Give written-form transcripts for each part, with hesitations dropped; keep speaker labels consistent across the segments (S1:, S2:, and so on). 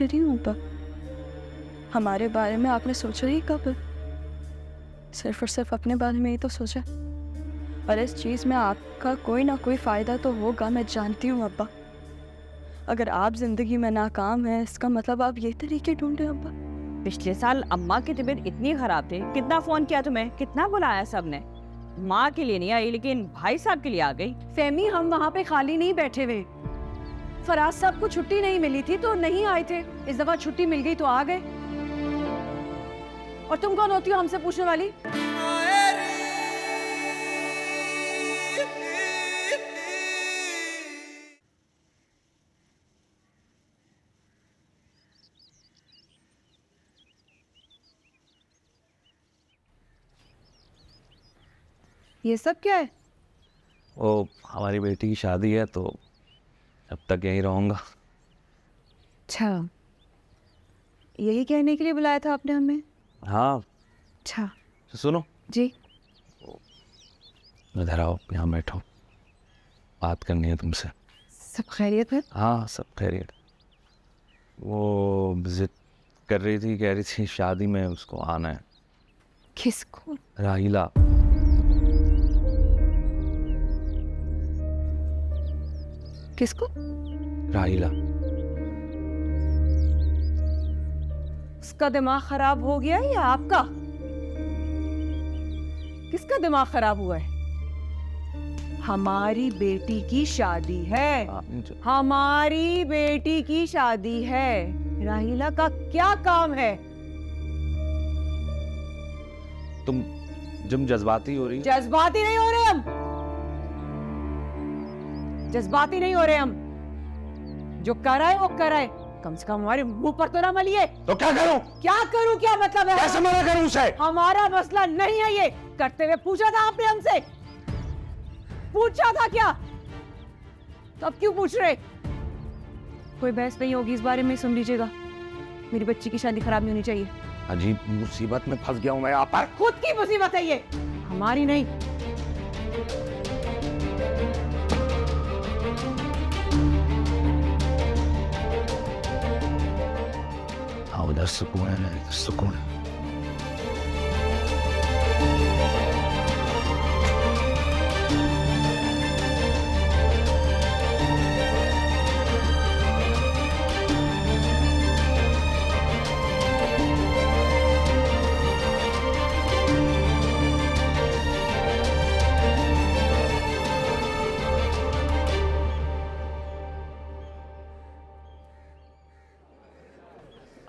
S1: कह रही हूँ अब्बा? हमारे बारे में आपने सोचा ही कब? सिर्फ और सिर्फ अपने बारे में ही तो सोचा। और इस चीज़ में आपका कोई ना कोई फ़ायदा तो होगा, मैं जानती हूँ अब्बा। अगर आप ज़िंदगी में नाकाम हैं, इसका मतलब आप ये तरीके ढूंढे अब्बा।
S2: पिछले साल अम्मा की तबीयत इतनी खराब थी, कितना फोन किया तुम्हें, कितना बुलाया सबने। माँ के लिए नहीं आई लेकिन भाई साहब के लिए आ गई।
S3: फेमी, हम वहाँ पे खाली नहीं बैठे हुए। फराज साहब को छुट्टी नहीं मिली थी तो नहीं आए थे, इस दफा छुट्टी मिल गई तो आ गए। और तुम कौन होती हो हमसे पूछने वाली? ये सब क्या है?
S4: वो हमारी बेटी की शादी है तो अब तक यहीं रहूँगा।
S3: अच्छा, यही कहने के लिए बुलाया था आपने हमें?
S4: हाँ।
S3: अच्छा।
S4: तो सुनो
S3: जी।
S4: इधर आओ, यहाँ बैठो, बात करनी है तुमसे।
S3: सब खैरियत है?
S4: हाँ सब खैरियत। वो जिद कर रही थी, कह रही थी शादी में उसको आना है।
S3: किसको?
S4: राहिला।
S3: किसको?
S4: राहिला।
S3: उसका दिमाग खराब हो गया है या आपका? किसका दिमाग खराब हुआ है? हमारी बेटी की शादी है। हमारी बेटी की शादी है। राहिला का क्या काम है?
S4: तुम जज्बाती हो रही हो।
S3: जज्बाती नहीं हो रहे हम। जज्बाती नहीं हो रहे हम। जो कराए वो कराए, कम से कम हमारे मुंह पर तो ना मलिए।
S4: तो क्या करूं?
S3: क्या करूं? क्या मतलब है?
S4: कैसे मना करूं उसे?
S3: हमारा मसला नहीं है ये। करते हुए पूछा था आपने हमसे? पूछा था क्या? तो अब क्यों पूछ रहे? कोई बहस नहीं होगी इस बारे में, सुन लीजिएगा। मेरी बच्ची की शादी खराब नहीं होनी चाहिए।
S4: अजीब मुसीबत में फंस गया हूं मैं यहाँ पर।
S3: खुद की मुसीबत है ये, हमारी नहीं।
S4: हाँ उधर सुकून है, इधर सुकून है।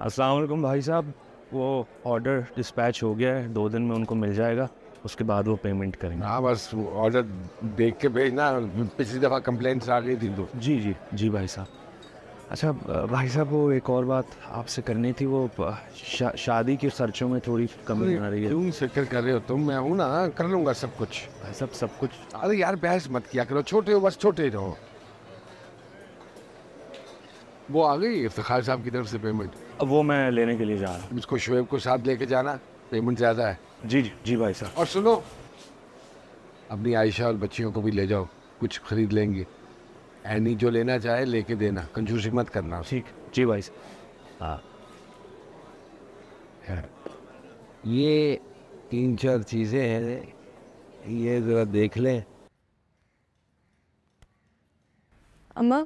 S4: अस्सलाम वालेकुम भाई साहब, वो ऑर्डर डिस्पैच हो गया है, 2 दिन में उनको मिल जाएगा, उसके बाद वो पेमेंट करेंगे।
S5: हाँ बस ऑर्डर देख के भेजना, पिछली दफ़ा कंप्लेंट्स आ गई थी तो।
S4: जी भाई साहब। अच्छा भाई साहब, वो एक और बात आपसे करनी थी, वो शादी के खर्चों में थोड़ी कमी आ रही है।
S5: क्यों फिक्र कर रहे हो तुम? मैं हूँ ना, कर लूँगा सब कुछ।
S4: भाई साहब सब कुछ।
S5: अरे यार बहस मत किया करो, छोटे हो बस, छोटे ही रहो। वो आ गई इफ्तिखार साहब की तरफ से पेमेंट?
S4: अब वो मैं लेने के लिए जा रहा हूँ।
S5: उसको शुएब को साथ लेके जाना, पेमेंट ज़्यादा है।
S4: जी भाई साहब।
S5: और सुनो, अपनी आयशा और बच्चियों को भी ले जाओ, कुछ खरीद लेंगे। एनी जो लेना चाहे लेके देना, कंजूसी मत करना।
S4: ठीक, जी भाई साहब।
S5: हाँ, ये 3-4 चीज़ें हैं, ये ज़रा देख लें।
S1: अम्मा,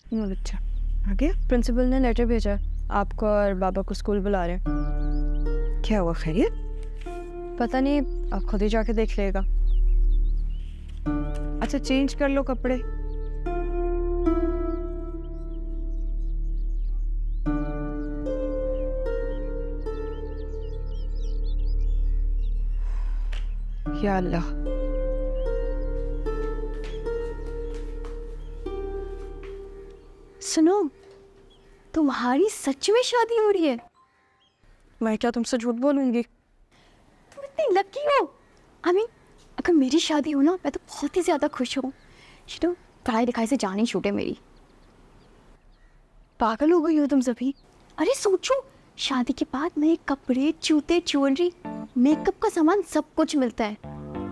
S1: अच्छा आ गया? प्रिंसिपल ने लेटर भेजा, आपको और बाबा को स्कूल बुला रहे हैं।
S3: क्या हुआ, खैरियत?
S1: पता नहीं, आप खुद ही जाके देख लेगा।
S3: अच्छा, चेंज कर लो कपड़े। या अल्लाह,
S1: सुनो, तुम्हारी सच में शादी हो रही है? मैं क्या तुमसे झूठ बोलूंगी? तुम इतनी लकी हो। अगर मेरी शादी हो ना, मैं तो बहुत ही ज्यादा खुश हूँ। तो पढ़ाई लिखाई से जान ही छूटे मेरी। पागल हो गई हो तुम सभी। अरे सोचो, शादी के बाद नए कपड़े, जूते, ज्वेलरी, मेकअप का सामान सब कुछ मिलता है।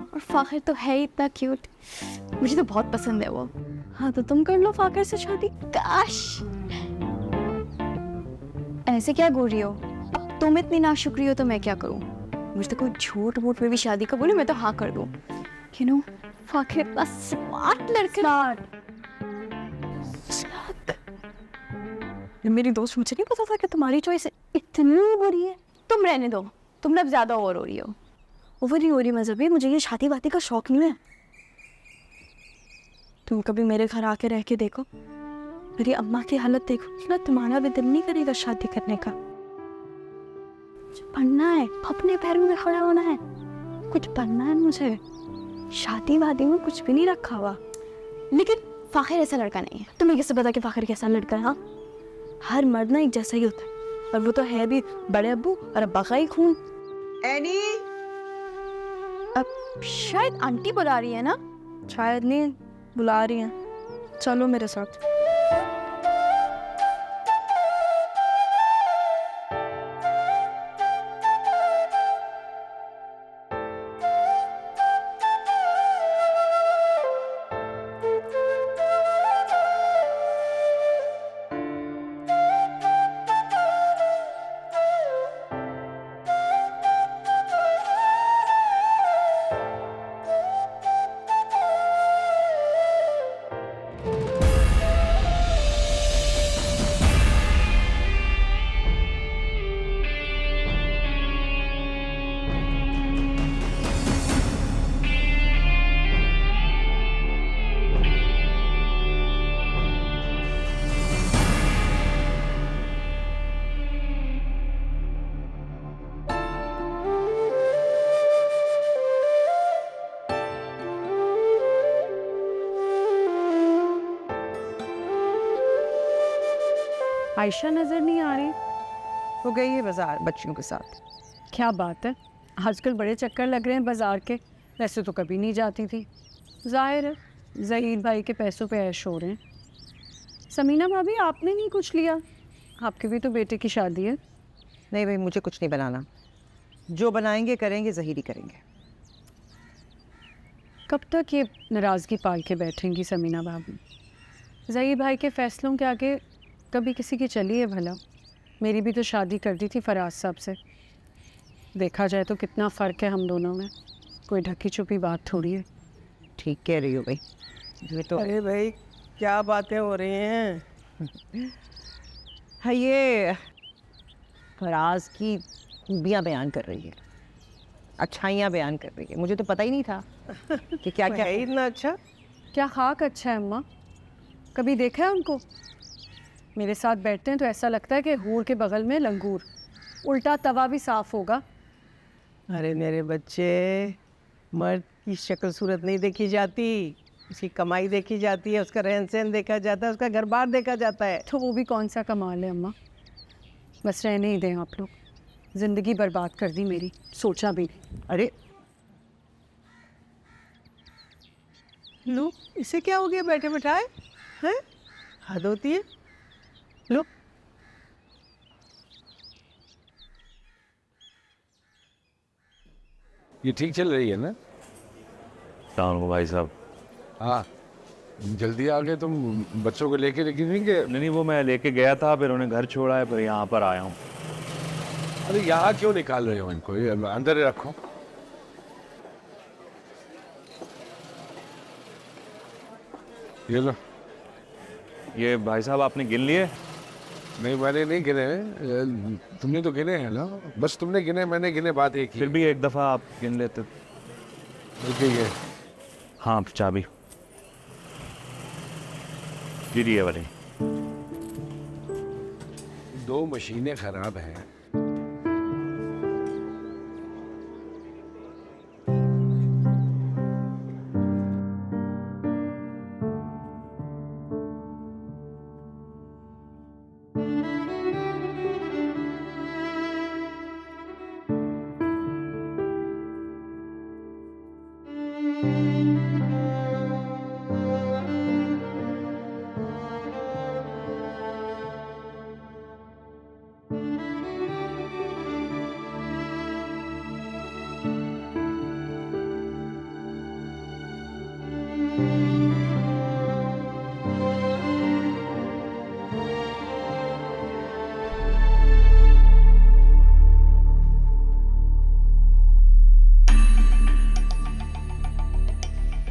S1: और फाखिर तो है ही इतना क्यूट, मुझे तो बहुत पसंद है वो। हाँ तो तुम कर लो फाखिर से शादी। काश ऐसे क्या बोल रही हो? तुम इतनी नाशुक्री हो तो मैं क्या करूं? मुझे तो कोई झूठ मूठ में भी शादी का बोले मैं तो हाँ कर दूं। यू नो, फाखिर इतना स्मार्ट लड़का। मेरी दोस्त, मुझे नहीं पता था कि तुम्हारी चॉइस इतनी बुरी है। तुम रहने दो, तुम ना ज्यादा ओवर हो रही हो। ओवर नहीं हो रही मज़हब है, मुझे ये शादी वादी का शौक नहीं है। तुम कभी मेरे घर आके रह के देखो, मेरी अम्मा की हालत देखो ना, तुम्हारा भी दिल नहीं करेगा शादी करने का। मुझे पढ़ना है, अपने पैरों में खड़ा होना है, कुछ बनना है मुझे। शादी वादी में कुछ भी नहीं रखा हुआ। लेकिन फाखिर ऐसा लड़का नहीं है। तुम्हें कैसे पता कि फाखिर कैसा लड़का है? हाँ, हर मर्द ना एक जैसा ही होता है, और वो तो है भी बड़े अब्बू और अब्बा का ही खून।
S3: एनी,
S1: अब शायद आंटी बुला रही है ना? शायद नहीं, बुला रही हैं। चलो मेरे साथ।
S3: आयशा नजर नहीं आ रही। वो गई है बाजार बच्चियों के साथ। क्या बात है, आजकल बड़े चक्कर लग रहे हैं बाजार के। वैसे तो कभी नहीं जाती थी। जाहिर है ज़हीर भाई के पैसों पे ऐश हो रहे हैं। समीना भाभी, आपने नहीं कुछ लिया? आपके भी तो बेटे की शादी है।
S6: नहीं भाई, मुझे कुछ नहीं बनाना। जो बनाएंगे करेंगे, ज़हीर ही करेंगे।
S3: कब तक ये नाराज़गी पाल के बैठेंगी समीना भाभी? ज़हीर भाई के फैसलों के आगे कभी किसी की चली है भला? मेरी भी तो शादी कर दी थी फराज साहब से। देखा जाए तो कितना फ़र्क है हम दोनों में। कोई ढकी छुपी बात थोड़ी है।
S6: ठीक कह रही हो भाई, ये तो
S7: अरे भाई, क्या बातें हो रही हैं?
S6: है। ये फराज की खूबियाँ बयान कर रही है, अच्छाइयाँ बयान कर रही है। मुझे तो पता ही नहीं था कि क्या क्या
S7: है इतना अच्छा।
S3: क्या खाक अच्छा है अम्मा? कभी देखा है उनको? मेरे साथ बैठते हैं तो ऐसा लगता है कि हूर के बगल में लंगूर। उल्टा तवा भी साफ होगा।
S7: अरे मेरे बच्चे, मर्द की शक्ल सूरत नहीं देखी जाती, उसकी कमाई देखी जाती है, उसका रहन सहन देखा जाता है, उसका घर बार देखा जाता है।
S3: तो वो भी कौन सा कमाल है अम्मा? बस रहने ही दें आप लोग। ज़िंदगी बर्बाद कर दी मेरी, सोचा भी नहीं।
S6: अरे
S7: लो, इसे क्या हो गया बैठे बैठाए? हैं? हद होती है। लो,
S5: ये ठीक चल रही है ना?
S4: सलाम भाई साहब।
S5: हाँ, जल्दी आ गए तुम। बच्चों को लेके नहीं गए?
S4: नहीं, वो मैं लेके गया था, फिर उन्हें घर छोड़ा है, फिर यहाँ पर आया हूँ।
S5: अरे यहाँ क्यों निकाल रहे हो इनको? ये अंदर ही रखो। ये लो।
S4: ये भाई साहब आपने गिन लिए?
S5: नहीं, मैंने नहीं गिने। तुमने तो गिने हैं ना? बस तुमने गिने, मैंने गिने, बात एक ही।
S4: फिर भी एक दफ़ा आप गिन लेते।
S5: ठीक है।
S4: हाँ, चाबी दीदी है वाली।
S5: 2 मशीनें खराब हैं।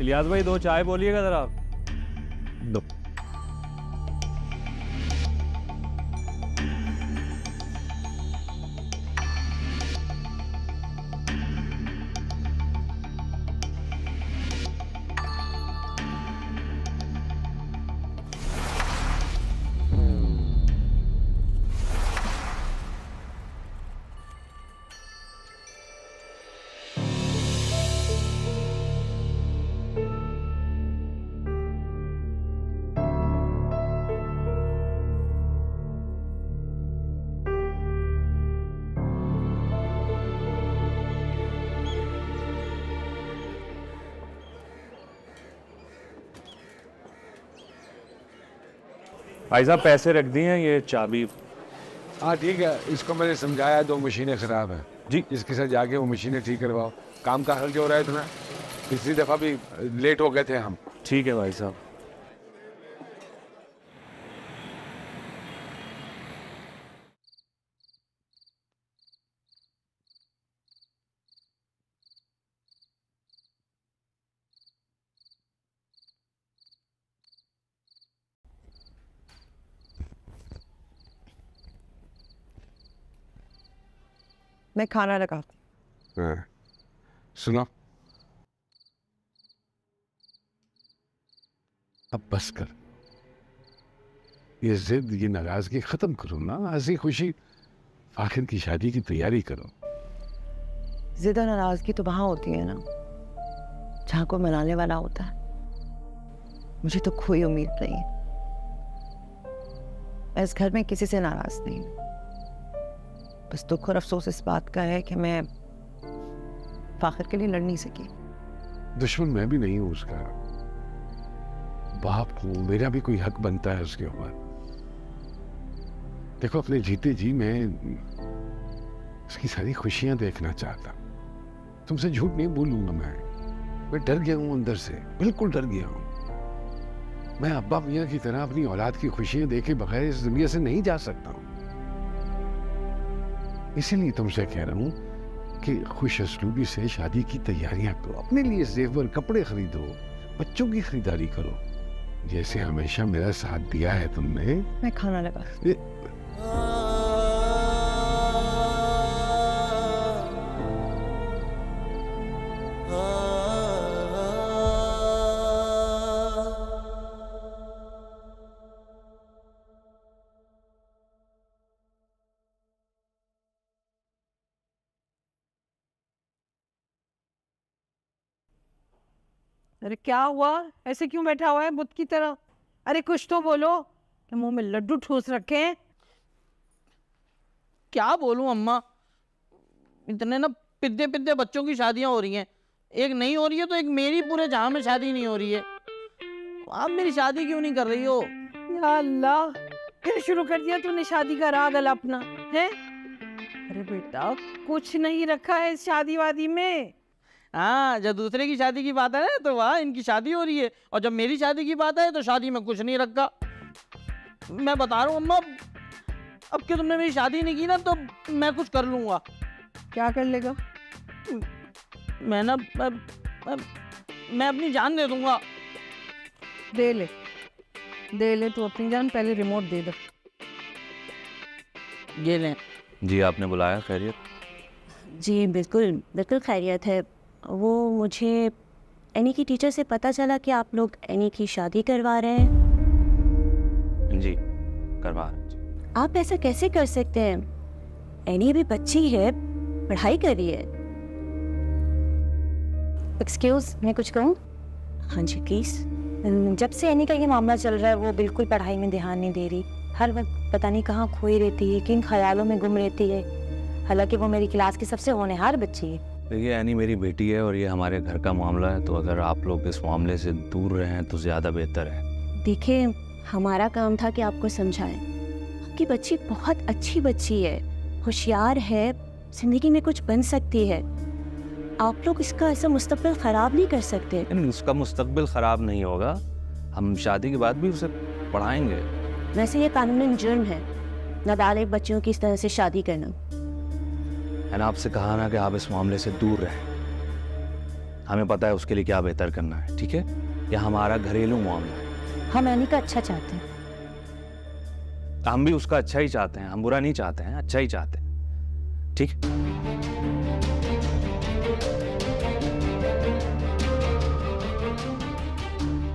S8: इलियास भाई 2 चाय बोलिएगा ज़रा।
S5: लो।
S4: भाई साहब पैसे रख दिए हैं, ये चाबी।
S5: हाँ ठीक है, इसको मैंने समझाया 2 मशीनें ख़राब हैं
S4: जी।
S5: इसके साथ जाके वो मशीनें ठीक करवाओ। काम का हल जो हो रहा है तुम्हें, पिछली दफ़ा भी लेट हो गए थे हम।
S4: ठीक है भाई साहब।
S6: मैं खाना लगाती।
S5: हाँ। सुनो, अब बस कर, ये जिद, ये नाराजगी खत्म करो ना। हंसी खुशी आखिर की शादी की तैयारी करो।
S6: जिद और नाराजगी तो वहाँ होती है ना जहाँ को मनाने वाला होता है। मुझे तो कोई उम्मीद नहीं है। मैं इस घर में किसी से नाराज नहीं हूँ। बस दुख और अफसोस इस बात का है कि मैं फाखिर के लिए लड़ नहीं सकी।
S5: दुश्मन मैं भी नहीं हूँ उसका, बाप हूँ, मेरा भी कोई हक बनता है उसके ऊपर। देखो, अपने जीते जी मैं उसकी सारी खुशियां देखना चाहता। तुमसे झूठ नहीं बोलूंगा, मैं डर गया हूं अंदर से, बिल्कुल डर गया हूं। मैं अब्बा मियाँ की तरह अपनी औलाद की खुशियां देखे बगैर इस दुनिया से नहीं जा सकता हूं। इसीलिए तुमसे कह रहा हूं कि खुश असलूबी से शादी की तैयारियां करो, अपने लिए जेवर कपड़े खरीदो, बच्चों की खरीदारी करो, जैसे हमेशा मेरा साथ दिया है तुमने।
S6: मैं खाना लगा।
S7: अरे क्या हुआ, ऐसे क्यों बैठा हुआ है बुत की तरह? अरे कुछ तो बोलो, कि मुंह में लड्डू ठूस रखे हैं।
S9: क्या बोलूं अम्मा, इतने ना पिद्दे पिद्दे बच्चों की शादियां हो रही हैं। एक नहीं हो रही है तो एक मेरी पूरे जहां में शादी नहीं हो रही है। आप मेरी शादी क्यों नहीं कर रही हो?
S7: या अल्लाह, फिर शुरू कर दिया तूने शादी का राग अलापना है? अरे बेटा, कुछ नहीं रखा है इस शादी वादी में।
S9: हाँ, जब दूसरे की शादी की बात है ना तो वहाँ इनकी शादी हो रही है, और जब मेरी शादी की बात है तो शादी में कुछ नहीं रखा। मैं बता रहा हूँ अम्मा, अब कि तुमने मेरी शादी नहीं की ना तो मैं कुछ कर लूँगा।
S7: क्या कर लेगा?
S9: मैं ना मैं अपनी जान दे दूंगा।
S7: दे ले तू अपनी जान, पहले रिमोट दे दे।
S9: ये लें।
S4: जी, आपने बुलाया? खैरियत?
S10: जी बिल्कुल बिल्कुल खैरियत है। वो मुझे एनी की टीचर से पता चला कि आप लोग एनी की शादी करवा रहे हैं।
S4: जी, करवा रहे हैं।
S10: आप ऐसा कैसे कर सकते हैं? एनी अभी बच्ची है, पढ़ाई कर रही है। एक्सक्यूज, मैं कुछ कहूँ? हाँ जी प्लीज़। जब से एनी का ये मामला चल रहा है वो बिल्कुल पढ़ाई में ध्यान नहीं दे रही। हर वक्त पता नहीं कहाँ खोई रहती है, किन ख्यालों में गुम रहती है। हालांकि वो मेरी क्लास की सबसे होनहार बच्ची है।
S4: देखिए, एनी मेरी बेटी है और ये हमारे घर का मामला है, तो अगर आप लोग इस मामले से दूर रहें तो ज़्यादा बेहतर है।
S10: देखिए, हमारा काम था कि आपको समझाएं। आपकी बच्ची बहुत अच्छी बच्ची है, होशियार है, ज़िंदगी में कुछ बन सकती है। आप लोग इसका ऐसा मुस्तकबिल ख़राब नहीं कर सकते।
S4: लेकिन उसका मुस्तकबिल ख़राब नहीं होगा, हम शादी के बाद भी उसे पढ़ाएंगे।
S10: वैसे ये कानूनन जुर्म है, नाबालिग बच्चियों की इस तरह से शादी करना।
S4: मैंने आपसे कहा ना कि आप इस मामले से दूर रहें। हमें पता है उसके लिए क्या बेहतर करना है, ठीक है? ये हमारा घरेलू मामला है।
S10: हम एनी का अच्छा चाहते हैं।
S4: हम भी उसका अच्छा ही चाहते हैं, हम बुरा नहीं चाहते हैं, अच्छा ही चाहते हैं, ठीक?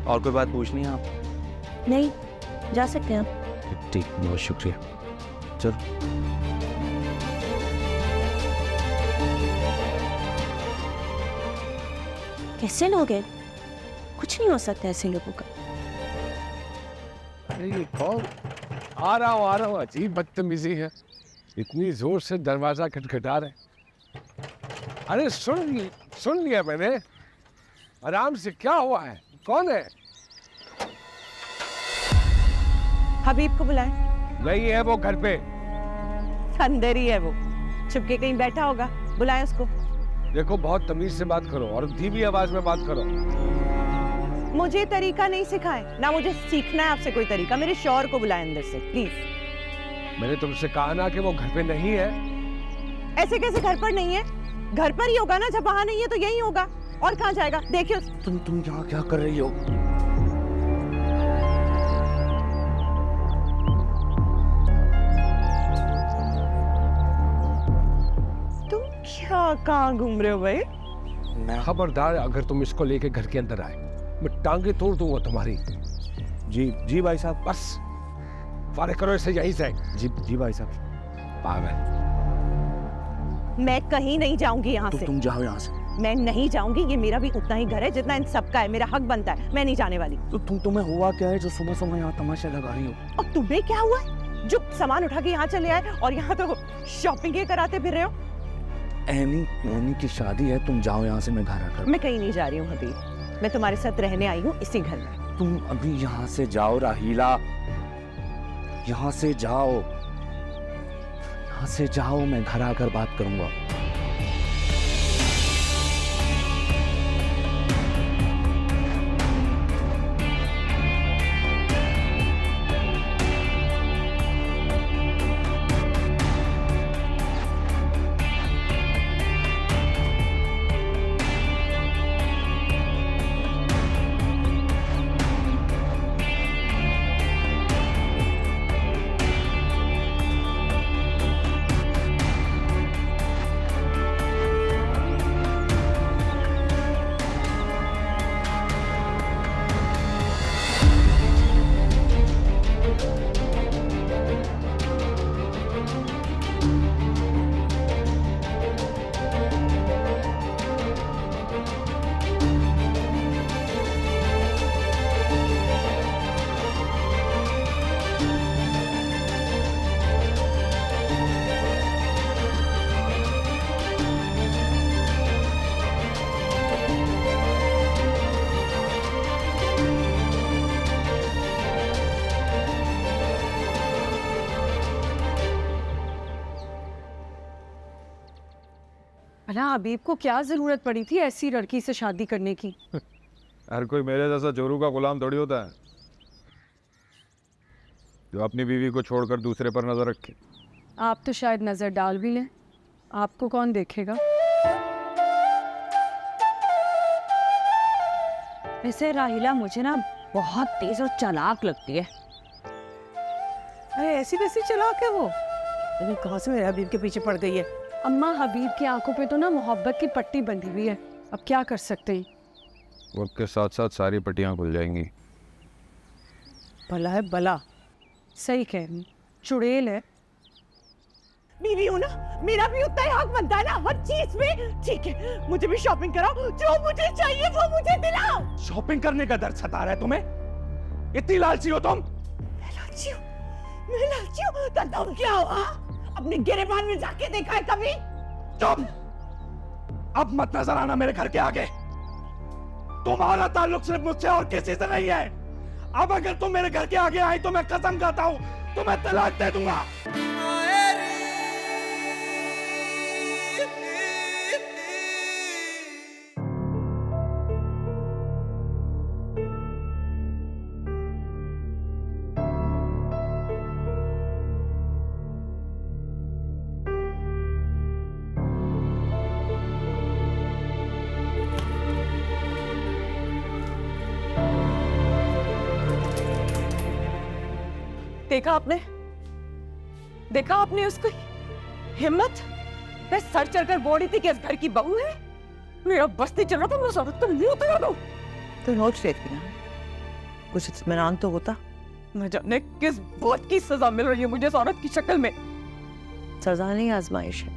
S4: और कोई बात पूछनी है आप?
S10: नहीं, जा सकते हैं आप।
S4: ठीक, बहुत शुक्रिया। चलो।
S10: कैसे लोग हैं? कुछ नहीं हो सकता ऐसे लोगों का।
S5: अरे ये कौन? आ रहा हूँ। अजीब बदतमीजी है, इतनी जोर से दरवाजा खटखटा रहे। अरे सुन लिया मैंने, आराम से। क्या हुआ है? कौन है?
S6: हबीब को बुलाएं।
S5: नहीं है वो घर पे।
S6: अंदर ही है वो, छुपके कहीं बैठा होगा, बुलाएं उसको।
S5: देखो बहुत तमीज से बात करो और धीमी आवाज में बात करो।
S6: मुझे तरीका नहीं सिखाए, ना मुझे सीखना है आपसे कोई तरीका। मेरे शौहर को बुलाएं अंदर से प्लीज।
S5: मैंने तुमसे कहा ना कि वो घर पे नहीं है।
S6: ऐसे कैसे घर पर नहीं है? घर पर ही होगा ना, जब वहां नहीं है तो यही होगा, और कहाँ जाएगा? देखिए
S4: तुम यहाँ क्या कर रही हो?
S6: तुम क्या कहाँ घूम रहे हो भाई?
S5: खबरदार अगर तुम इसको लेके घर के अंदर आए, मैं टांगे तोड़ दूंगा तुम्हारी।
S4: जी भाई साहब।
S5: बस फारिग करो इसे यहीं से।
S4: जी भाई साहब।
S5: पागल।
S6: मैं कहीं नहीं जाऊंगी यहाँ से।
S4: तुम जाओ यहाँ से।
S6: मैं नहीं जाऊंगी, ये मेरा भी उतना ही घर है जितना इन सबका है, मेरा हक बनता है। मैं नहीं जाने वाली।
S4: तो तुम्हें हुआ क्या है जो सुबह सुबह यहाँ तमाशा लगा रही हो?
S6: और तुम्हें क्या हुआ है जो सामान उठा के यहाँ चले आए और यहाँ तो शॉपिंग ही कराते फिर रहे हो?
S4: एनी की शादी है, तुम जाओ यहाँ से, मैं घर आकर।
S6: मैं कहीं नहीं जा रही हूँ हबीब, मैं तुम्हारे साथ रहने आई हूँ इसी घर में।
S4: तुम अभी यहाँ से जाओ राहीला, यहाँ से जाओ, यहाँ से जाओ, मैं घर आकर बात करूंगा।
S3: भला हबीब को क्या जरूरत पड़ी थी ऐसी लड़की से शादी करने की?
S8: हर कोई मेरे जैसा जोरू का गुलाम थोड़ी होता है जो अपनी बीवी को छोड़कर दूसरे पर नजर रखे।
S3: आप तो शायद नजर डाल भी लें, आपको कौन देखेगा?
S2: वैसे राहिला मुझे ना बहुत तेज और चालाक लगती है।
S7: अरे ऐसी वैसी चलाक है वो? अरे कहाँ से मेरे हबीब के पीछे पड़ गई है?
S3: अम्मा हबीब की आंखों पे तो ना मोहब्बत की पट्टी बंधी हुई है, अब क्या कर सकते हैं?
S8: वक्त के साथ साथ सारी पट्टियां खुल जाएंगी।
S7: भला है भला।
S3: सही कह रही, चुड़ैल है।
S6: बीवी हूँ ना, मेरा भी उतना ही हक बनता है ना हर चीज में। ठीक है, मुझे भी शॉपिंग कराओ, जो मुझे चाहिए वो मुझे दिलाओ।
S4: शॉपिंग करने का दर्द सता रहा है तुम्हें? इतनी लालची हो तुम?
S6: मैं लालची हूँ? तो तुम क्या हुआ? अपने गिरेबान में जाके देखा है कभी?
S4: तुम अब मत नजर आना मेरे घर के आगे। तुम्हारा ताल्लुक सिर्फ मुझसे और किसी से नहीं है। अब अगर तुम मेरे घर के आगे आई तो मैं कसम खाता हूँ तुम्हें तलाक दे दूंगा।
S3: देखा आपने उसकी हिम्मत? मैं सर चढ़कर बोल रही थी कि इस घर की बहू है, मेरा बस नहीं चल रहा था, मैं उस औरत को मुंह तोड़ दूं।
S6: तो नोच लेती ना, कुछ इत्मीनान तो होता।
S3: न जाने किस बात की सजा मिल रही है मुझे इस औरत की शक्ल में।
S6: सजा नहीं, आजमाइश है।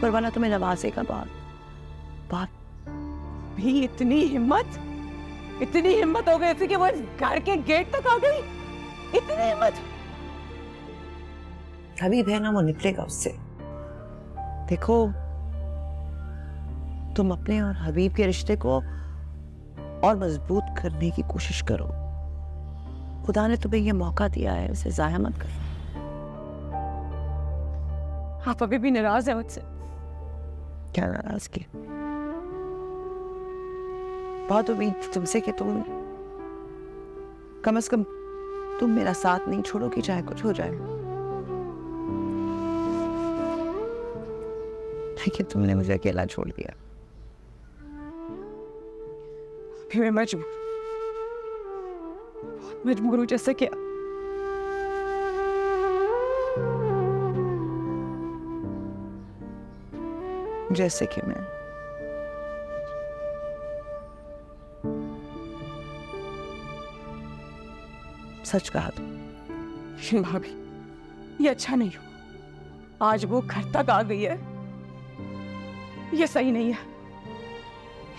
S6: परवाना तुम्हें नवाजे का बात
S3: भी इतनी हिम्मत हो गई थी कि वो इस घर के गेट तक आ गई। इतनी हिम्मत।
S6: हबीब है ना, वो निकलेगा उससे। देखो, तुम अपने और हबीब के रिश्ते को और मजबूत करने की कोशिश करो। खुदा ने तुम्हें ये मौका दिया है, उसे जाया मत करो।
S3: आप अभी भी नाराज है मुझसे?
S6: क्या नाराजगी? बहुत उम्मीद थी तुमसे कि तुम कम से कम तुम मेरा साथ नहीं छोड़ोगी, चाहे कुछ हो जाए। लेकिन तुमने मुझे अकेला छोड़ दिया।
S3: अभी मैं मजबूर हूं। जैसे क्या?
S6: जैसे कि मैं सच कहा तुम।
S3: भाभी, ये अच्छा नहीं हो। आज वो घर तक आ गई है, ये सही नहीं है, ये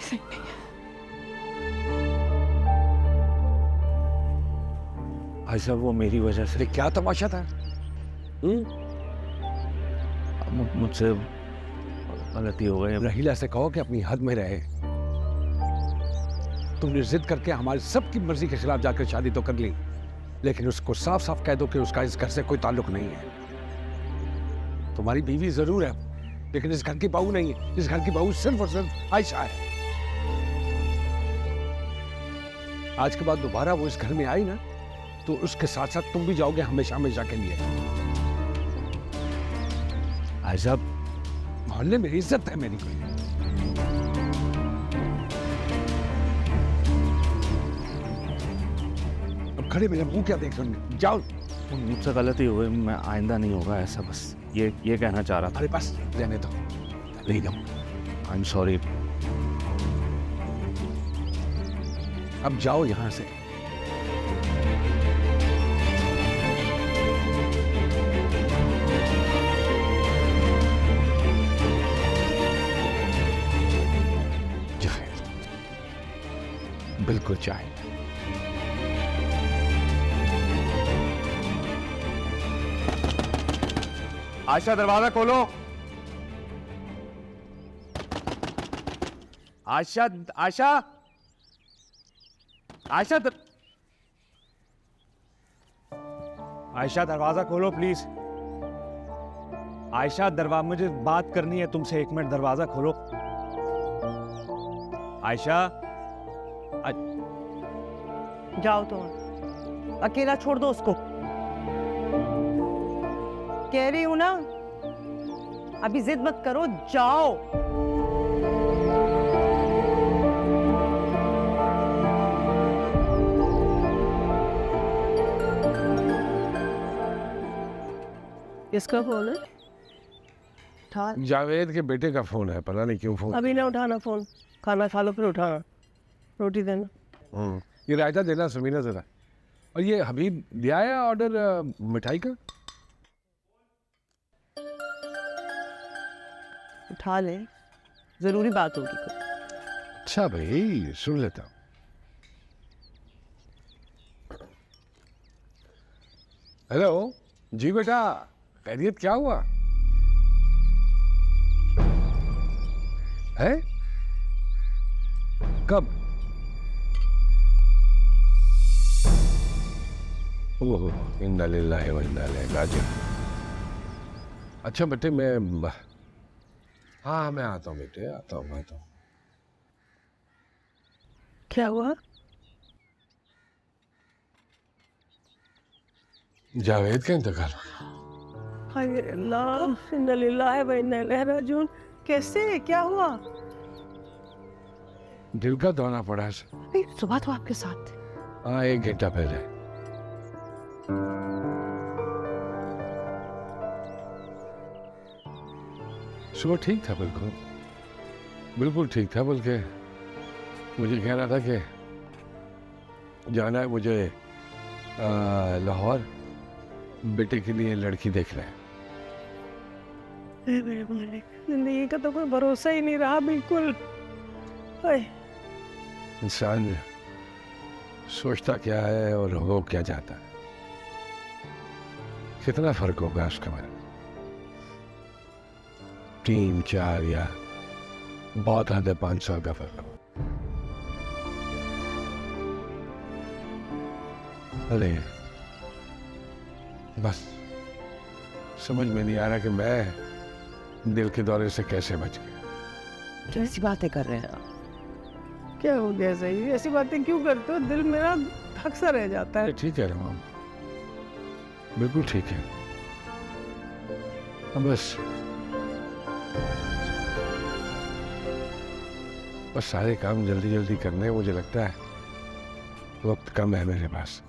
S3: सही नहीं है।
S4: ऐसा वो मेरी वजह से
S5: क्या तमाशा था?
S4: मुझसे गलती हो गई।
S5: रहीला से कहो कि अपनी हद में रहे। तुमने जिद करके हमारी सबकी मर्जी के खिलाफ जाकर शादी तो कर ली, लेकिन उसको साफ साफ कह दो कि उसका इस घर से कोई ताल्लुक नहीं है। तुम्हारी बीवी जरूर है, लेकिन इस घर की बहू नहीं है। इस घर की बहू सिर्फ और सिर्फ आयशा है। आज के बाद दोबारा वो इस घर में आई ना, तो उसके साथ साथ तुम भी जाओगे हमेशा हमेशा के लिए। आयशा, मोहल्ले में इज्जत है मेरी कोई। अब खड़े मेरे मुंह क्या देख रहे हो? जाओ।
S4: मुझसे गलती हो गई, मैं आइंदा नहीं होगा ऐसा, बस ये कहना चाह रहा था।
S5: अरे बस रहने दो, नहीं दो।
S4: I am sorry.
S5: अब जाओ यहां से। बिल्कुल चाहे।
S8: आयशा, दरवाजा खोलो। आयशा, आयशा, आयशा, आयशा, दरवाजा खोलो प्लीज। आयशा, दरवाजा, मुझे बात करनी है तुमसे। 1 मिनट, दरवाजा खोलो। आयशा,
S6: जाओ तो, अकेला छोड़ दो उसको। कह रही हूं ना, अभी जिद मत करो, जाओ।
S7: किसका फोन है? उठा।
S5: जावेद के बेटे का फोन है, पता नहीं क्यों फोन।
S7: अभी ना उठाना फोन, खाना खा लो फिर उठाना। रोटी देना।
S5: ये रायता देना समीना जरा। और ये हबीब दिया है ऑर्डर मिठाई का?
S7: उठा ले, जरूरी बात होगी कोई।
S5: अच्छा भाई, सुन लेता हूँ। हेलो जी बेटा, खैरियत? क्या हुआ है? कब? ओह, इन्ना लिल्लाहि व इन्ना इलैहि राजिऊन। अच्छा बेटे, हाँ मैं आता हूँ बेटे, आता हूँ।
S7: क्या हुआ?
S5: जावेद का इंतकाल।
S7: हाय अल्लाह, इन्ना लिल्लाहि व इन्ना इलैहि राजिऊन। कैसे? क्या हुआ?
S5: दिल का दौरा पड़ा है।
S7: सुबह तो आपके साथ थे।
S5: हाँ, 1 घंटा पहले। सुबह ठीक था, बिल्कुल बिल्कुल ठीक था। बल्कि मुझे कह रहा था कि जाना है मुझे लाहौर, बेटे के लिए लड़की देख रहे हैं।
S7: मेरे मालिक, जिंदगी का तो कोई भरोसा ही नहीं रहा बिल्कुल। हाय,
S5: इंसान सोचता क्या है और हो क्या जाता है, कितना फर्क होगा उसका मेरा? 3, 4 या बहुत हद है 5 साल का फर्क। अरे बस समझ में नहीं आ रहा कि मैं दिल के दौरे से कैसे बच गया।
S6: कैसी बातें कर रहे हैं आप?
S7: क्या हो गया सही? ऐसी बातें क्यों करते हो? दिल मेरा धक सा रह जाता है।
S5: ठीक है रमाम, बिल्कुल ठीक है। अब बस सारे काम जल्दी जल्दी करने हैं। मुझे लगता है वक्त कम है मेरे पास।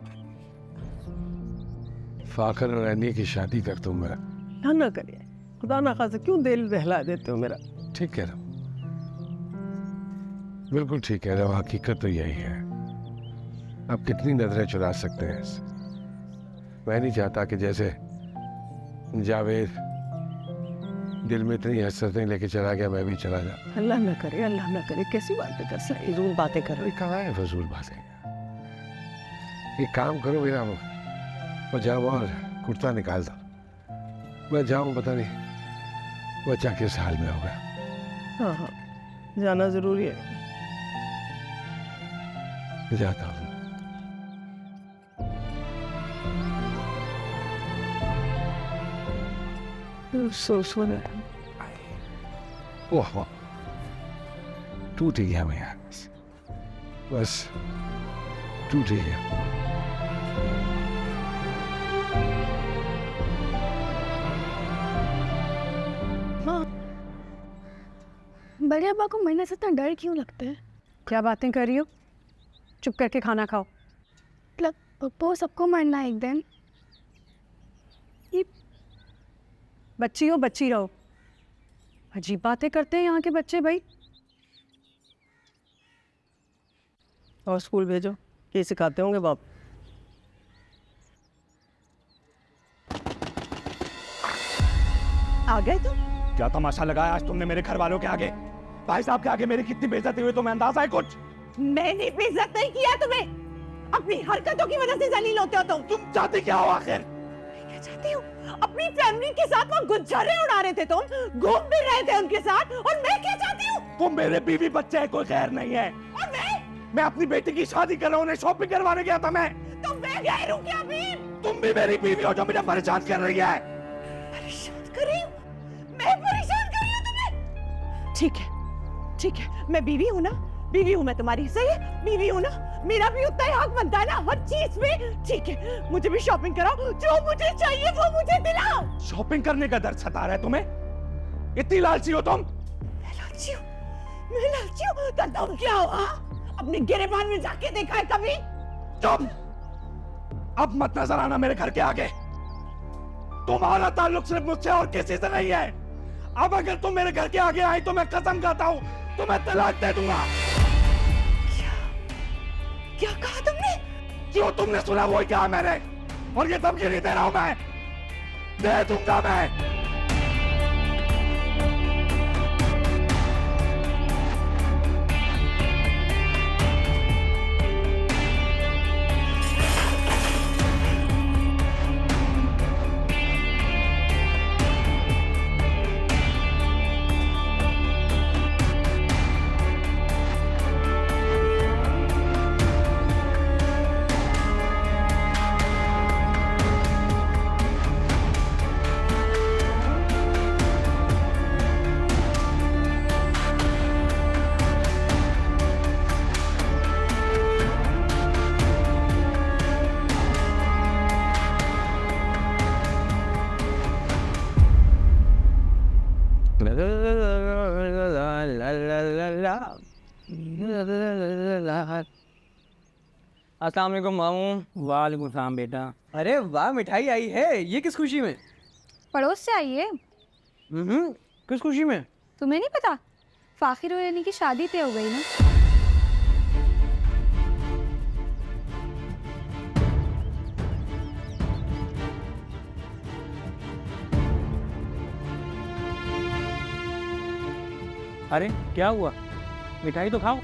S5: फाखर और ऐनी की शादी कर दूं मैं।
S7: ना करिए, खुदा ना खासा, क्यों दिल दहला देते हो मेरा?
S5: ठीक है रहा, बिल्कुल ठीक है रहा। हकीकत तो यही है। आप कितनी नजरें चुरा सकते हैं इससे? मैं नहीं चाहता कि जैसे जावेद दिल में इतनी हसरतें लेके चला गया, मैं भी चला जाऊं।
S7: अल्लाह ना करे, अल्लाह ना करे। कैसी बातें कर सकते हो?
S6: फिजूल बातें कर रहे
S5: अरे कहाँ है फजूल बातें? एक काम करो, मेरा पजामा और कुर्ता निकाल दो, मैं जाऊं। पता नहीं बच्चा किस हाल में होगा।
S7: हाँ हाँ, जाना जरूरी है।
S5: जाता हूँ। ओह, टूट ही गया मैं यार, बस टूट ही गया।
S1: बड़े अब्बा को मरने से इतना डर क्यों लगता है?
S7: क्या बातें कर रही हो? चुप करके खाना खाओ।
S1: मतलब पप्पो सबको मरना है एक दिन।
S7: ये बच्ची हो, बच्ची रहो। अजीब बातें करते हैं यहाँ के बच्चे भाई। और स्कूल भेजो, ये सिखाते होंगे बाप।
S3: आ गए तुम?
S4: क्या तमाशा लगाया आज तुमने मेरे घर वालों के आगे? भाई साहब के आगे मेरी कितनी बेइज्जती हुई तुम्हें अंदाजा है कुछ?
S3: मैंने बेइज्जत नहीं किया तुम्हें। अपनी हरकतों की वजह से जलील होते हो
S4: तुम चाहते क्या हो आखिर?
S3: क्या चाहती हो? अपनी फैमिली के साथ वो गुज्जरे उड़ा रहे थे, तुम घूम फिर रहे थे उनके साथ, और मैं क्या चाहती हूँ?
S4: तुम मेरे बीवी बच्चे है, कोई खैर नहीं है।
S3: और
S4: मैं अपनी बेटी की शादी कर रहा हूँ, उन्हें शॉपिंग करवाने गया था मैं।
S3: तो मैं गैर हूँ क्या भी?
S4: तुम भी मेरी बीवी हो जो मुझे परेशान कर रही है।
S3: परेशान कर रही हूँ? मैं परेशान कर रही हूँ तुम्हें? ठीक है, ठीक है, मैं बीवी हूँ ना, बीवी हूँ मैं तुम्हारी, सही है, बीवी हूँ ना, मेरा भी उतना ही हक बनता है ना हर चीज में। ठीक है, मुझे भी शॉपिंग कराओ, जो मुझे चाहिए वो मुझे दिलाओ।
S4: शॉपिंग करने का दर्द सता रहा है तुम्हें? इतनी लालची हो तुम?
S3: मैं लालची हूँ? मैं लालची हूँ? तो तुम क्या हो? अपने गिरेबान में जाके देखा है कभी?
S4: तुम अब मत नजर आना मेरे घर के आगे। तुम्हारा ताल्लुक सिर्फ मुझसे और किसी से नहीं है। अब अगर तुम मेरे घर के आगे आई तो मैं कसम खाता हूँ तुम्हें तलाक दे दूंगा।
S3: क्या कहा तुमने?
S4: जो तुमने सुना वही कहा मैंने, और ये धमकी नहीं दे रहा हूं मैं, दे दूंगा मैं।
S9: अस्सलाम वालेकुम मामू। वालेकुम सलाम बेटा। अरे वाह, मिठाई आई है। ये किस खुशी में?
S11: पड़ोस से आई है।
S9: किस खुशी में?
S11: तुम्हें नहीं पता? फाखिर और यानी की शादी तय हो गई ना।
S9: अरे क्या हुआ? मिठाई तो खाओ।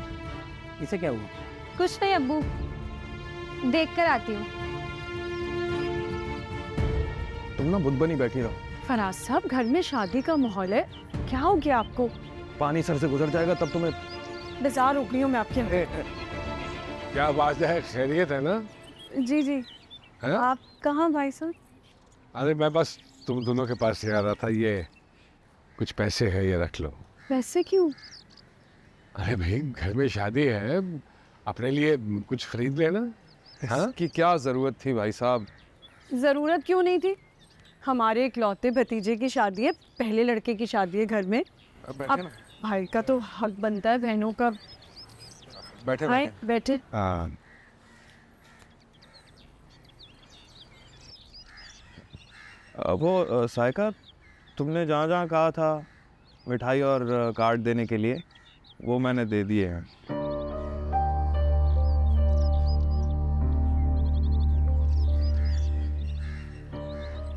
S9: इसे क्या हुआ?
S11: कुछ नहीं अब्बू, देख कर आती हूँ।
S8: तुम ना बुद्ध बनी बैठी रहो।
S3: फराज साहब, घर में शादी का माहौल है, क्या हो गया आपको?
S8: पानी सर से गुजर जाएगा तब तुम्हें।
S3: बेजार हो गई हूँ मैं आपके।
S5: क्या बात है, खैरियत है ना?
S3: जी जी।
S5: है?
S3: आप कहाँ भाई साहब?
S5: अरे मैं बस तुम दोनों के पास से आ रहा था। ये कुछ पैसे है, ये रख लो।
S3: वैसे क्यों?
S5: अरे भाई, घर में शादी है, अपने लिए कुछ खरीद लेना। हाँ,
S8: कि क्या जरूरत थी भाई साहब?
S3: जरूरत क्यों नहीं थी? हमारे इकलौते भतीजे की शादी है, पहले लड़के की शादी है घर में। अब भाई का तो हक बनता है बहनों का।
S8: बैठे
S3: आए बैठे।
S5: हाँ।
S8: वो साइका, तुमने जहाँ जहाँ कहा था मिठाई और कार्ड देने के लिए, वो मैंने दे दिए हैं।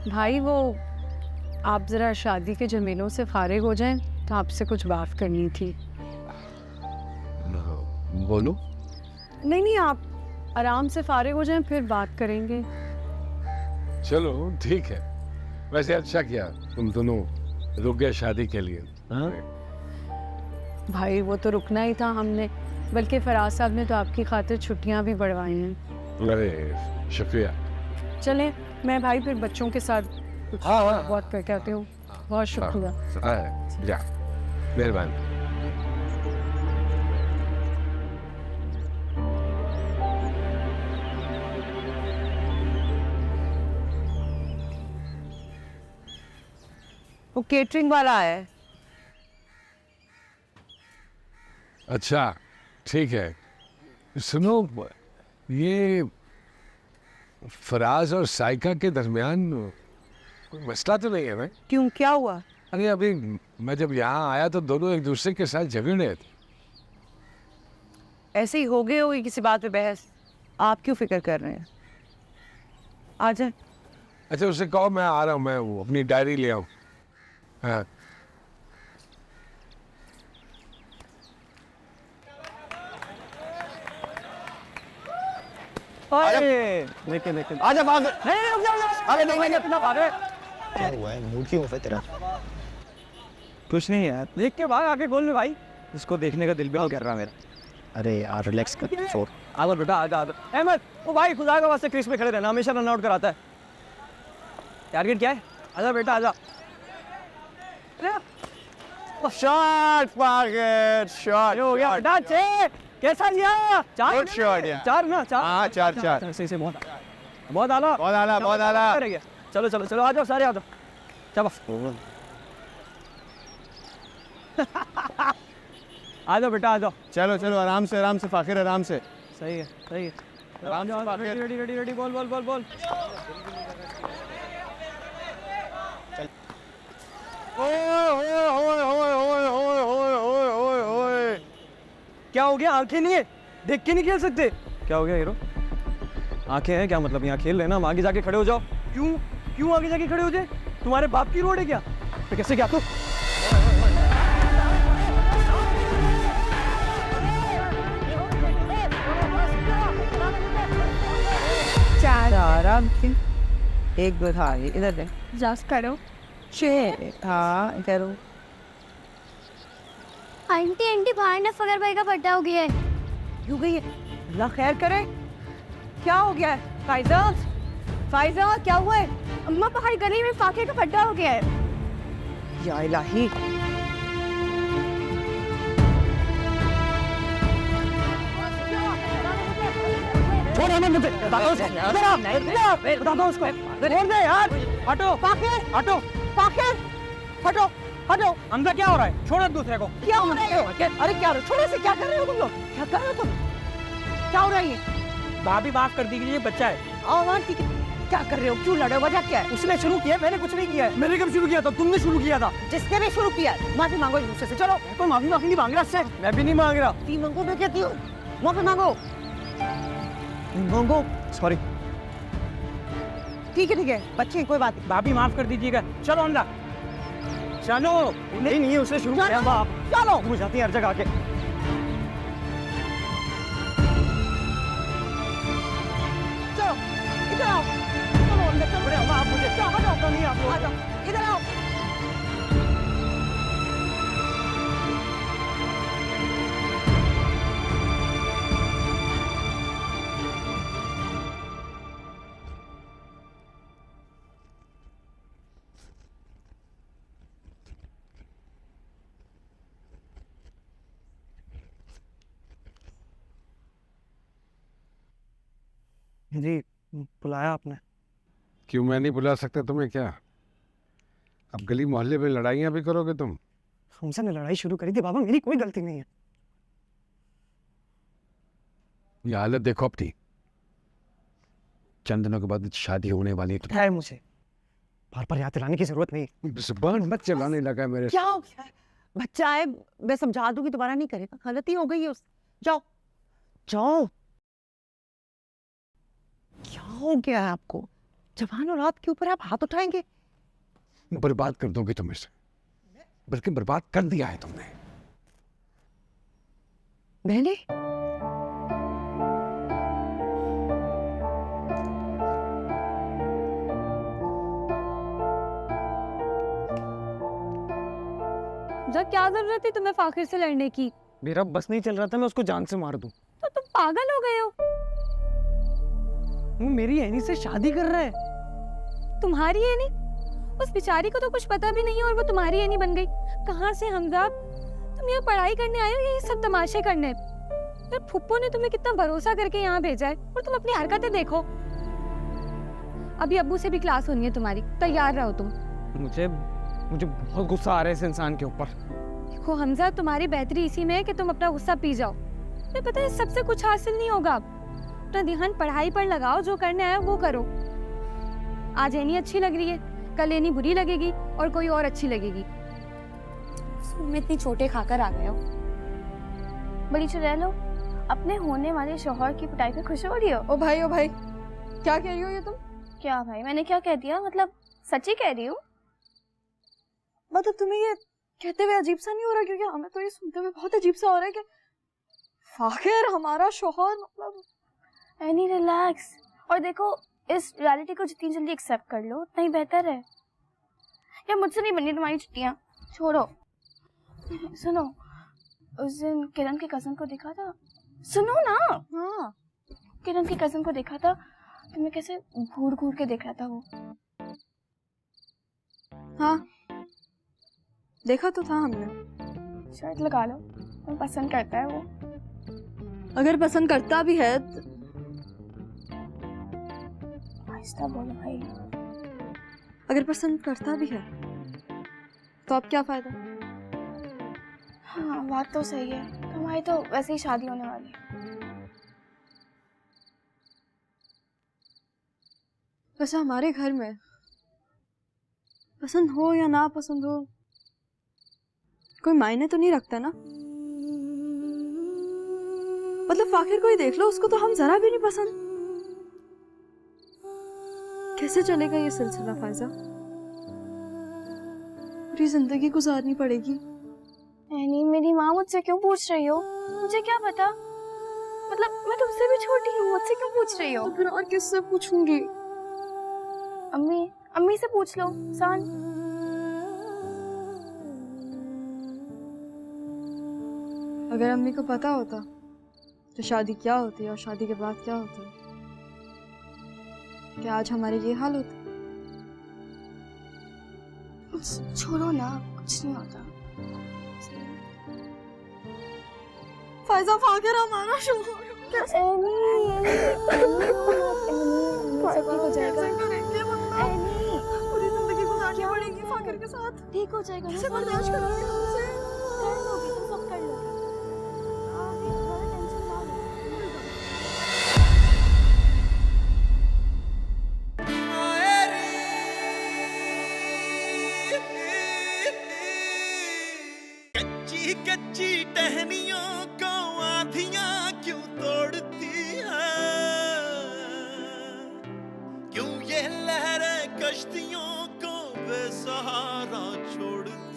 S3: भाई वो आप ज़रा शादी के झमेलों से फारिग हो जाएं तो आपसे कुछ बात करनी थी।
S5: बोलो।
S3: नहीं नहीं, आप आराम से फारिग हो जाएं फिर बात करेंगे।
S5: चलो ठीक है। वैसे अच्छा किया तुम दोनों रुक गए शादी के लिए। हाँ?
S3: भाई वो तो रुकना ही था हमने, बल्कि फराज साहब ने तो आपकी खातिर छुट्टियां भी बढ़वाई हैं।
S5: अरे शुक्रिया।
S3: चलें, मैं भाई फिर बच्चों के साथ
S5: हाँ।
S3: बहुत करके आती हूँ। बहुत शुक्रिया।
S5: जा, मेहरबानी।
S6: वो केटरिंग वाला है।
S5: अच्छा ठीक है। सुनो, ये फराज और साइका के दरमियान कोई मसला तो नहीं है ना?
S6: क्यों, क्या हुआ?
S5: अरे अभी मैं जब यहाँ आया तो दोनों एक दूसरे के साथ झगड़ रहे थे।
S6: ऐसे ही हो गए होगी किसी बात पे बहस। आप क्यों फिक्र कर रहे हैं? आ जाए।
S5: अच्छा उससे कहो मैं आ रहा हूँ, मैं वो अपनी डायरी ले आऊँ। हाँ।
S9: देखे देखे आजा भाग। नहीं रुक जाओ। अरे नहीं इतना भागे।
S12: क्या हुआ है? मूड क्यों है तेरा?
S9: कुछ नहीं यार, देख के भाग आके बोल में भाई। इसको देखने का दिल भी कर रहा मेरा।
S12: अरे यार रिलैक्स कर, छोड़।
S9: आजा बेटा आजा आजा। अहमद वो भाई खुदा का वास्ते क्रीज पे खड़े रहना, हमेशा रन आउट कराता है। टारगेट क्या है? आजा बेटा आजा।
S8: शॉट टारगेट, शॉट
S9: हो गया बेटा। छह कैसा लिया? चार।
S8: गुड शॉट यार।
S9: चार ना चार।
S8: हाँ चार।
S9: सही से बहुत आला बहुत आला। चलो चलो चलो आ जाओ सारे आ जाओ। चलो आ जाओ बेटा आ जाओ।
S8: चलो चलो आराम से फाखिर, आराम से।
S9: सही है। आराम से। रेडी बोल। क्या हो गया? आंखें नहीं है, देख के नहीं खेल सकते? क्या हो गया हीरो? आंखें हैं क्या मतलब? यहाँ खेल लेना, हम आगे जाके खड़े हो जाओ। क्यों आगे जाके खड़े हो जाए? तुम्हारे बाप की रोड है क्या? तो कैसे क्या? तो
S6: आराम से। एक दो था इधर दे।
S11: जस्ट करो।
S6: हाँ करो।
S11: आंटी बाहर ना फगर भाई का बर्थडे हो गया है।
S6: क्यों गई है? अल्लाह खैर करे। क्या हो गया है? फाइजा क्या हुआ है?
S11: अम्मा बाहर गली में फाके का बर्थडे हो गया है।
S6: या इलाही।
S9: छोड़ हमें मुझे बताओ उसको। छोड़ दे यार। हटो हटो अंदर क्या हो रहा है? छोड़ो दूसरे को।
S6: क्या हो रहा है? अरे क्या छोड़ो से क्या कर रहे हो तुम लोग? क्या कर रहे हो तुम? क्या हो रहा है ये?
S9: भाभी माफ कर दीजिए, ये बच्चा है।
S7: ठीक है, क्या कर रहे हो, क्यों लड़े हो, वजह क्या है?
S9: उसने शुरू किया, मैंने कुछ नहीं किया है। मैंने कब शुरू किया था? तुमने शुरू किया था।
S7: जिसने भी शुरू किया, माफी मांगो एक दूसरे से। चलो,
S9: कोई माफी नहीं मांग रहा इससे। मैं भी नहीं मांग रहा।
S7: माफी मांगो, मैं कहती हूँ, माफी मांगो। मांगो।
S9: सॉरी।
S7: ठीक है, बच्चे कोई बात नहीं।
S9: भाभी माफ कर दीजिएगा। चलो अंदर चलो। नहीं उसने शुरू किया। बाप
S7: चलो,
S9: हो जाती है हर जगह आके।
S7: चलो, इधर आओ। चलो अंदर, चलो।
S9: बड़े अम्मा, आप मुझे क्या बताता नहीं आप
S7: आ जाओ, इधर आओ।
S9: जी बुलाया आपने?
S5: क्यों, मैं नहीं बुला सकता तुम्हें क्या? अब गली मोहल्ले में लड़ाइयाँ भी करोगे तुम?
S9: हमसे ने लड़ाई शुरू करी थी बाबा, मेरी कोई गलती नहीं है।
S5: ये हालत देखो अपनी। चंद दिनों के बाद शादी होने वाली
S9: है मुझे बार बार याद दिलाने की जरूरत नहीं।
S5: जुबान मत चलाने लगा मेरे
S7: क्या हो गया? बच्चा है, मैं समझा दूंगी, दोबारा नहीं करेगा। गलती हो गई है उस। जाओ जाओ। क्या हो गया है आपको? जवान औलाद के ऊपर आप हाथ उठाएंगे?
S5: बर्बाद कर दोगे तुम इसे, बल्कि बर्बाद कर दिया है तुमने।
S7: बहने,
S11: जब क्या जरूरत थी तुम्हें फाखिर से लड़ने की?
S9: मेरा बस नहीं चल रहा था, मैं उसको जान से मार दूं।
S11: तो तुम पागल हो गए हो?
S9: वो मेरी एनी से शादी कर रहा है।
S11: तुम्हारी एनी? उस बेचारी को तो कुछ पता भी नहीं है और वो तुम्हारी एनी बन गई। कहाँ से हमजा? तुम यहाँ पढ़ाई करने आए हो या ये सब तमाशे करने? फिर फुप्पो ने तुम्हें कितना भरोसा करके यहाँ भेजा है और तुम अपनी हरकतें देखो। अभी अब्बू से भी क्लास होनी है तुम्हारी, तैयार रहो तुम।
S9: मुझे बहुत गुस्सा आ रहा है इस इंसान के ऊपर।
S11: देखो हमजा, तुम्हारी बेहतरी इसी में है कि तुम अपना गुस्सा पी जाओ। तुम्हें पता है सबसे कुछ हासिल नहीं होगा। अपना ध्यान पढ़ाई पर लगाओ, जो करना है वो करो। आज एनी अच्छी लग रही है, कल एनी बुरी लगेगी और कोई और अच्छी लगेगी।
S13: तुम इतनी चोटें खाकर आ गए हो। बड़ी चुड़ैल हो, अपने होने वाले शौहर की पिटाई पे खुश हो रही हो?
S1: ओ भाई क्या कह रही हो ये तुम?
S13: क्या भाई, मैंने क्या कह दिया? मतलब सच्ची कह रही हूँ।
S1: मतलब तुम्हें ये कहते हुए अजीब सा नहीं हो रहा? क्योंकि हमें तो ये सुनते हुए बहुत अजीब सा हो रहा है कि फाखिर हमारा शौहर। मतलब
S13: एनी रिलैक्स। और देखो, इस रियलिटी को जितनी जल्दी एक्सेप्ट कर लो उतना ही बेहतर है। या मुझसे नहीं बननी तुम्हारी छुट्टियाँ, छोड़ो। सुनो, उस दिन किरण की कज़न को देखा था। सुनो ना।
S1: हाँ,
S13: किरण की कज़न को देखा था, तुम्हें कैसे घूर घूर के देख रहा था वो।
S1: हाँ देखा तो था हमने।
S13: शर्ट लगा लो, तुम्हें पसंद करता है वो।
S1: अगर पसंद करता भी है
S13: आहिस्ता बोलो भाई।
S1: अगर पसंद करता भी है तो अब क्या फायदा?
S13: हाँ बात तो सही है, तुम्हारी तो वैसे ही शादी होने वाली है।
S1: वैसे हमारे घर में पसंद हो या ना पसंद हो कोई मायने तो नहीं रखता ना। मतलब फाखिर को ही देख लो, उसको तो हम जरा भी नहीं पसंद। कैसे चलेगा ये सिलसिला फायजा? पूरी जिंदगी गुजारनी पड़ेगी।
S13: एनी, मेरी माँ मुझसे क्यों पूछ रही हो? मुझे क्या पता। मतलब मैं तुमसे भी छोटी हूँ, मुझसे क्यों पूछ रही हो?
S1: तो फिर और किससे पूछूंगी?
S13: अम्मी से पूछ लो। सान,
S1: अगर अम्मी को पता होता तो शादी क्या होती है और शादी के बाद क्या होता है, क्या आज हमारे ये हाल होता?
S13: छोड़ो ना, कुछ नहीं होता।
S1: फायजा, फाखिर हमारा शौहर
S13: हो जाएगा।
S1: पूरी जिंदगी गुजारनी पड़ेगी फाखिर के साथ।
S13: ठीक हो जाएगा।
S1: कैसे बर्दाश्त करोगे हमसे?
S13: कर लोगी तो सब कर लोगी। टेंशन ना लो।
S14: कच्ची टहनियों को आंधियां क्यों तोड़ती है, क्यों ये लहरें कश्तियों को बेसहारा छोड़ती